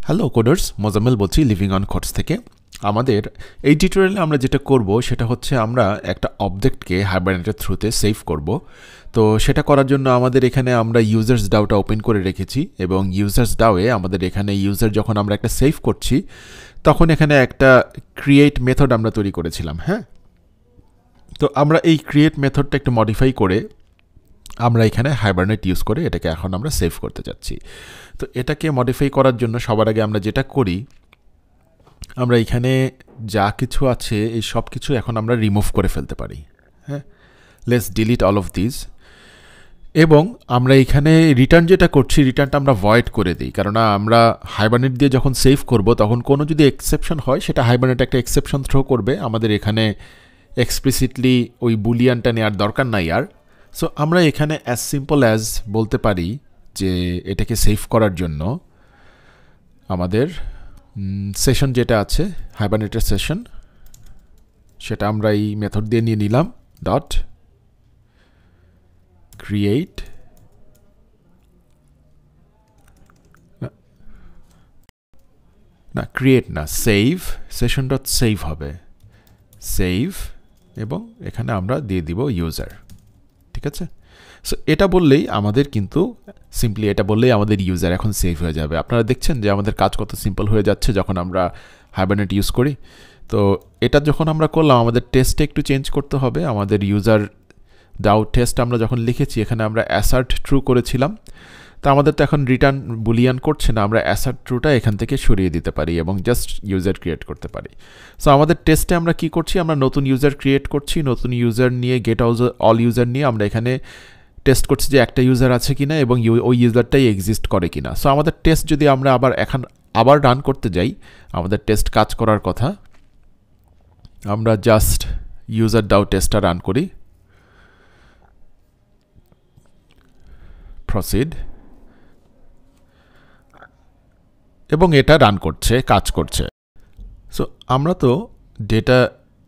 Hello coders, Mozammel বলছি living on codes থেকে। আমাদের এই টিউটোরিয়ালে আমরা যেটা করব সেটা হচ্ছে আমরা একটা অবজেক্টকে হাইবারনেটের থ্রুতে সেভ করব। তো সেটা করার জন্য আমাদের এখানে আমরা ইউজার্স ডাউটা ওপেন করে রেখেছি এবং ইউজার্স ডাউয়ে আমাদের এখানে ইউজার যখন আমরা একটা সেভ করছি তখন এখানে একটা ক্রিয়েট মেথড আমরা তৈরি করেছিলাম। হ্যাঁ, তো আমরা এই ক্রিয়েট মেথডটা একটু মডিফাই করে আমরা এখানে হাইবারনেট ইউজ করে এটাকে এখন আমরা সেভ করতে যাচ্ছি। তো এটাকে মডিফাই করার জন্য সবার আগে আমরা যেটা করি, আমরা এখানে যা কিছু আছে এই সব কিছু এখন আমরা রিমুভ করে ফেলতে পারি। হ্যাঁ, let's delete all of this. এবং আমরা এখানে রিটার্ন যেটা করছি, রিটার্নটা আমরা ভয়েড করে দিই, কারণ আমরা হাইবারনেট দিয়ে যখন সেভ করব তখন কোনো যদি এক্সেপশন হয় সেটা হাইবারনেট একটা এক্সেপশন থ্রো করবে। আমাদের এখানে এক্সপ্লিসিটলি ওই বুলিয়ানটা নেওয়ার দরকার নাই আর। সো আমরা এখানে অ্যাজ সিম্পল অ্যাজ বলতে পারি যে এটাকে সেভ করার জন্য আমাদের সেশন যেটা আছে হাইবারনেটের সেশন, সেটা আমরা এই মেথড দিয়ে নিয়ে নিলাম ডট ক্রিয়েট না সেভ সেশন ডট সেভ হবে, সেভ, এবং এখানে আমরা দিয়ে দিব ইউজার। ঠিক আছে, সো এটা বললেই আমাদের কিন্তু সিম্পলি এটা বললেই আমাদের ইউজার এখন সেভ হয়ে যাবে। আপনারা দেখছেন যে আমাদের কাজ কত সিম্পল হয়ে যাচ্ছে যখন আমরা হাইবারনেট ইউজ করি। তো এটা যখন আমরা করলাম আমাদের টেস্টে একটু চেঞ্জ করতে হবে। আমাদের ইউজার ডাউ টেস্ট আমরা যখন লিখেছি এখানে আমরা অ্যাসার্ট ট্রু করেছিলাম, তো আমাদের তো এখন রিটার্ন বুলিয়ান করছে না, আমরা অ্যাসার্ট ট্রুটা এখান থেকে সরিয়ে দিতে পারি এবং জাস্ট ইউজার ক্রিয়েট করতে পারি। সো আমাদের টেস্টে আমরা কি করছি, আমরা নতুন ইউজার ক্রিয়েট করছি, নতুন ইউজার নিয়ে গেট অল ইউজার নিয়ে আমরা এখানে টেস্ট করছি যে একটা ইউজার আছে কিনা এবং ওই ইউজারটাই এক্সিস্ট করে কিনা। সো আমাদের টেস্ট যদি আমরা আবার রান করতে যাই, আমাদের টেস্ট কাজ করার কথা, আমরা জাস্ট ইউজার ডাউ টেস্টটা রান করি, প্রসিড, এবং এটা রান করছে, কাজ করছে। সো আমরা তো ডেটা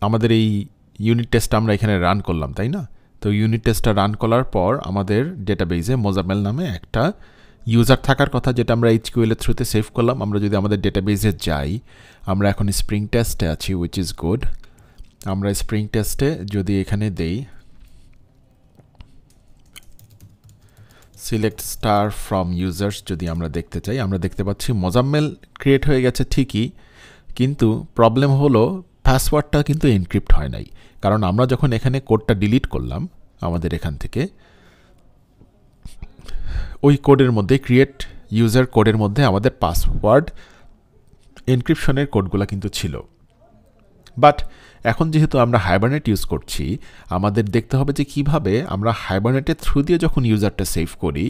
আমাদের এই ইউনিট টেস্টটা আমরা এখানে রান করলাম, তাই না? তো ইউনিট টেস্টটা রান করার পর আমাদের ডেটাবেজে মোজামেল নামে একটা ইউজার থাকার কথা, যেটা আমরা এইচকিউএল এর থ্রুতে সেভ করলাম। আমরা যদি আমাদের ডেটাবেজে যাই, আমরা এখন স্প্রিং টেস্টে আছি, উইচ ইজ গুড। আমরা স্প্রিং টেস্টে যদি এখানে দেই সিলেক্ট স্টার ফ্রম ইউজার্স, যদি আমরা দেখতে চাই, আমরা দেখতে পাচ্ছি মোজাম্মেল ক্রিয়েট হয়ে গেছে ঠিকই, কিন্তু প্রবলেম হলো পাসওয়ার্ডটা কিন্তু এনক্রিপ্ট হয় নাই। কারণ আমরা যখন এখানে কোডটা ডিলিট করলাম আমাদের এখান থেকে, ওই কোডের মধ্যে ক্রিয়েট ইউজার কোডের মধ্যে আমাদের পাসওয়ার্ড এনক্রিপশনের কোডগুলো কিন্তু ছিল। বাট এখন যেহেতু আমরা হাইবারনেট ইউজ করছি, আমাদের দেখতে হবে যে কিভাবে আমরা হাইবারনেটের থ্রু দিয়ে যখন ইউজারটা সেভ করি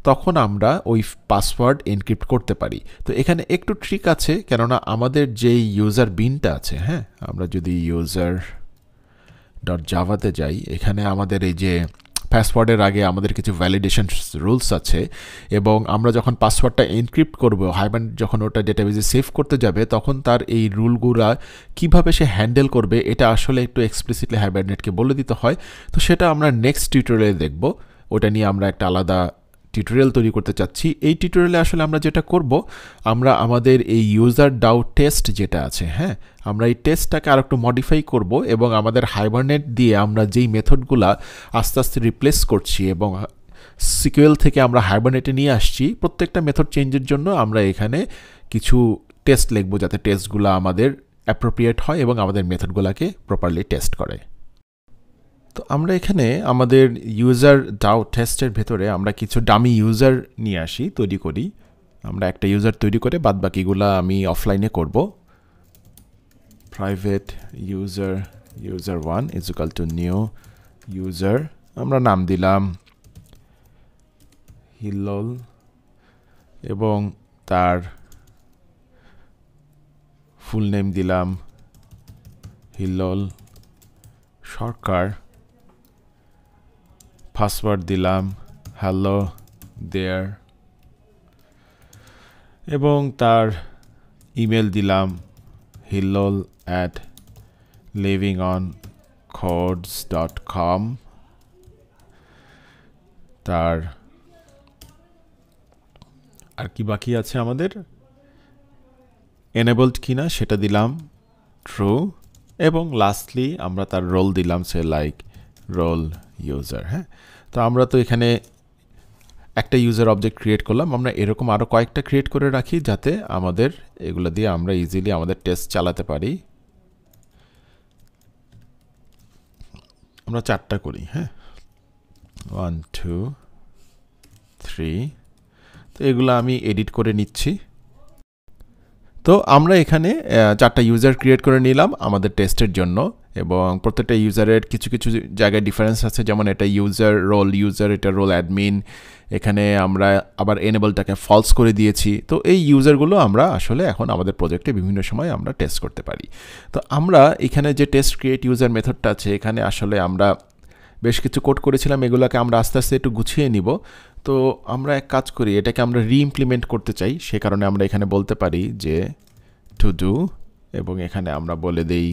তখন আমরা ওই পাসওয়ার্ড এনক্রিপ্ট করতে পারি। তো এখানে একটু ট্রিক আছে, কেননা আমাদের যে ইউজার বিনটা আছে, হ্যাঁ, আমরা যদি ইউজার ডট জাভাতে যাই, এখানে আমাদের এই যে পাসওয়ার্ডের আগে আমাদের কিছু ভ্যালিডেশন রুলস আছে, এবং আমরা যখন পাসওয়ার্ডটা এনক্রিপ্ট করব, হাইবারনেট যখন ওটা ডেটাবেজে সেভ করতে যাবে তখন তার এই রুলগুলা কিভাবে সে হ্যান্ডেল করবে এটা আসলে একটু এক্সপ্লিসিটলি হাইবারনেটকে বলে দিতে হয়। তো সেটা আমরা নেক্সট টিউটোরিয়ালে দেখব, ওটা নিয়ে আমরা একটা আলাদা টিউটোরিয়াল তৈরি করতে চাচ্ছি। এই টিউটোরিয়ালে আসলে আমরা যেটা করব, আমরা আমাদের এই ইউজার ডাউ টেস্ট যেটা আছে, হ্যাঁ, আমরা এই টেস্টটাকে আর একটু মডিফাই করব এবং আমাদের হাইবারনেট দিয়ে আমরা যেই মেথডগুলা আস্তে আস্তে রিপ্লেস করছি এবং সিকিউএল থেকে আমরা হাইবারনেটে নিয়ে আসছি, প্রত্যেকটা মেথড চেঞ্জের জন্য আমরা এখানে কিছু টেস্ট লিখব যাতে টেস্টগুলো আমাদের অ্যাপ্রোপ্রিয়েট হয় এবং আমাদের মেথডগুলোকে প্রপারলি টেস্ট করে। তো আমরা এখানে আমাদের ইউজার ডাউ টেস্টের ভেতরে আমরা কিছু ডামি ইউজার নিয়ে আসি, তৈরি করি। আমরা একটা ইউজার তৈরি করে বাদ বাকিগুলো আমি অফলাইনে করব। Private user 1 is equal to new user, আমরা নাম দিলাম হিল্লোল এবং তার ফুল নেম দিলাম হিল্লোল সরকার, পাসওয়ার্ড দিলাম হ্যালো দেয়ার, এবং তার ইমেল দিলাম hillol@livingoncodes.com। তার আর কি বাকি আছে আমাদের, enabled কিনা সেটা দিলাম true এবং লাস্টলি আমরা তার রোল দিলাম সে লাইক রোল ইউজার হ্যাঁ তো আমরা তো এখানে একটা ইউজার অবজেক্ট ক্রিয়েট করলাম আমরা এরকম আরো কয়েকটা ক্রিয়েট করে রাখি যাতে আমাদের এগুলা দিয়ে আমরা ইজিলি আমাদের টেস্ট চালাতে পারি আমরা চারটা করি হ্যাঁ 1 2 3 তো এগুলা আমি এডিট করে নিচ্ছি তো আমরা এখানে চারটা ইউজার ক্রিয়েট করে নিলাম আমাদের টেস্টের জন্য এবং প্রত্যেকটা ইউজারের কিছু কিছু জায়গায় ডিফারেন্স আছে যেমন এটা ইউজার রোল ইউজার এটা রোল অ্যাডমিন এখানে আমরা আবার এনেবলটাকে ফলস করে দিয়েছি তো এই ইউজারগুলো আমরা আসলে এখন আমাদের প্রজেক্টে বিভিন্ন সময় আমরা টেস্ট করতে পারি তো আমরা এখানে যে টেস্ট ক্রিয়েট ইউজার মেথডটা আছে এখানে আসলে আমরা বেশ কিছু কোড করেছিলাম এগুলোকে আমরা আস্তে আস্তে একটু গুছিয়ে নিব তো আমরা এক কাজ করি এটাকে আমরা রি-ইমপ্লিমেন্ট করতে চাই সে কারণে আমরা এখানে বলতে পারি যে টু ডু এবং এখানে আমরা বলে দেই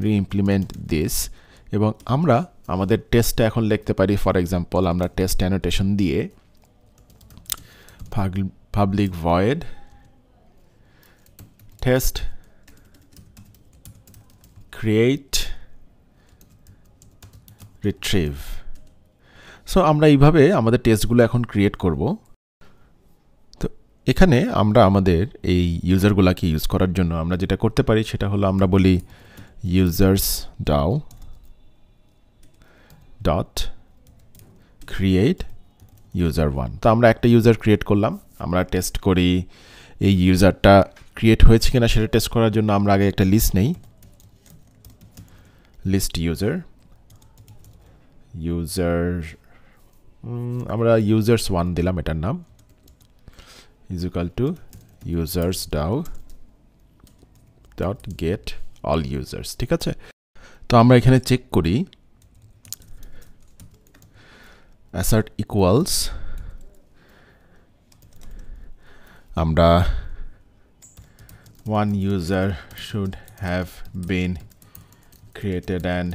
রি-ইমপ্লিমেন্ট দিস এবং আমরা আমাদের টেস্টটা এখন লিখতে পারি ফর এক্সাম্পল আমরা টেস্ট অ্যানোটেশন দিয়ে public void test create retrieve so আমরা এইভাবে আমাদের টেস্টগুলো এখন ক্রিয়েট করব তো এখানে আমরা আমাদের এই ইউজারগুলোকে ইউজ করার জন্য আমরা যেটা করতে পারি সেটা হলো আমরা বলি users DAO dot create user1 তো আমরা একটা ইউজার ক্রিয়েট করলাম আমরা টেস্ট করি এই ইউজারটা ক্রিয়েট হয়েছে কিনা সেটা টেস্ট করার জন্য আমরা আগে একটা লিস্ট নেই লিস্ট ইউজার আমরা users1 দিলাম এটার নাম is equal to users DAO dot get all users ঠিক আছে তো আমরা এখানে চেক করি assert equals আমরা one user should have been created and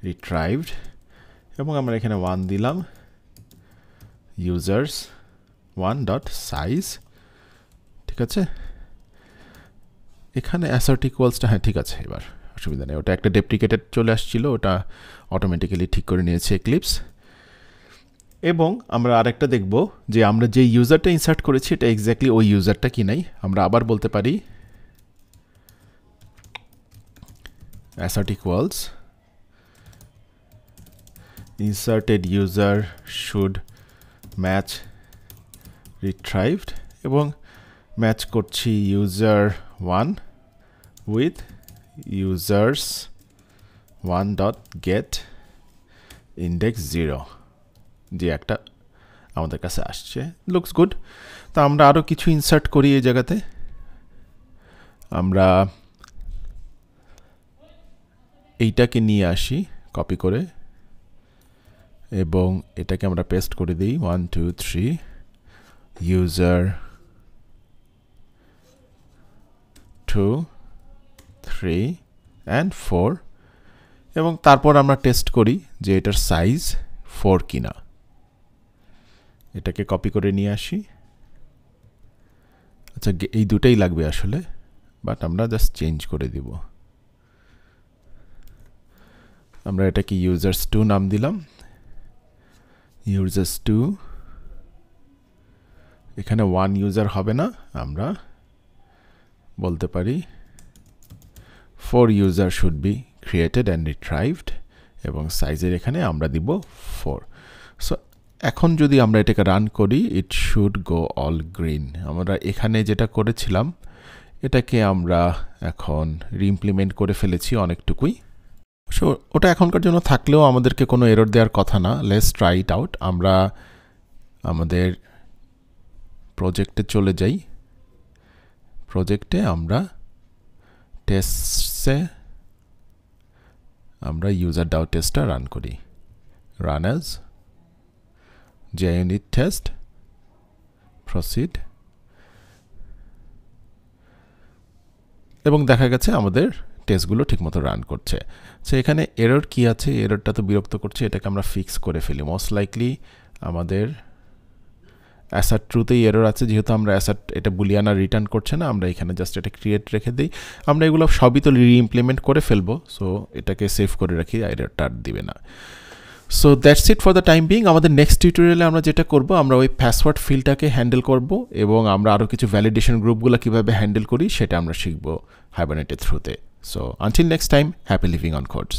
retrieved এবং আমরা এখানে 1 দিলাম users 1.size ঠিক আছে এখানে assert equalsটা হ্যাঁ ঠিক আছে এবার অসুবিধা নেই ওটা একটা ডেপ্রিকেটেড চলে আসছিল ওটা অটোমেটিক্যালি ঠিক করে নিয়েছে এক্লিপস এবং আমরা আরেকটা দেখব যে আমরা যে ইউজারটা ইনসার্ট করেছি এটা এক্স্যাক্টলি ওই ইউজারটা কি নাই আমরা আবার বলতে পারি assert equals inserted user should match retrieved এবং ম্যাচ করছি user1 with users 1.get index 0 যে একটা আমাদের কাছে আসছে লুকস গুড তো আমরা আরো কিছু ইনসার্ট করি এই জায়গাতে আমরা এইটাকে নিয়ে আসি কপি করে এবং এটাকে আমরা পেস্ট করে দেই 1 2 3 user 2 3 and 4 এবং তারপর আমরা টেস্ট করি যে এটার সাইজ 4 কিনা এটাকে কপি করে নিয়ে আসি আচ্ছা এই দুটেই লাগবে আসলে বাট আমরা জাস্ট চেঞ্জ করে দিব আমরা এটাকে users2 নাম দিলাম users2 এখানে 1 ইউজার হবে না আমরা বলতে পারি 4 user should be created and retrieved এবং সাইজের এখানে আমরা দিব 4 সো এখন যদি আমরা এটাকে রান করি it should go all green আমরা এখানে যেটা করেছিলাম এটাকে আমরা এখন রি-ইমপ্লিমেন্ট করে ফেলেছি অনেকটুকুই সো ওটা এখনকার জন্য থাকলেও আমাদেরকে কোনো এরর দেওয়ার কথা না লেটস ট্রাই ইট আউট আমরা আমাদের প্রজেক্টে চলে যাই প্রজেক্টে আমরা টেস্টে আমরা user DAO টেস্টটা রান করি run as JUnit test proceed এবং দেখা গেছে আমাদের টেস্টগুলো ঠিকমতো রান করছে সো এখানে এরর কি আছে এররটা তো বিরক্ত করছে এটাকে আমরা ফিক্স করে ফেলি মোস্ট লাইকলি আমাদের অ্যাসার্ট ট্রুতেই এরর আছে, যেহেতু আমরা অ্যাসার্ট এটা বুলিয়ান আর রিটার্ন করছে না, আমরা এখানে জাস্ট এটা ক্রিয়েট রেখে দিই। আমরা এগুলো সবই তো রি-ইমপ্লিমেন্ট করে ফেলবো, সো এটাকে সেভ করে রাখি, এররটা আর দিবে না। So that's it for the time being. আমাদের নেক্সট টিউটোরিয়ালে আমরা যেটা করব, আমরা ওই পাসওয়ার্ড ফিল্ডটাকে হ্যান্ডেল করব এবং আমরা আরও কিছু ভ্যালিডেশন গ্রুপগুলো কীভাবে হ্যান্ডেল করি সেটা আমরা শিখব হাইবারনেটের থ্রুতে। So until next time, happy living on codes.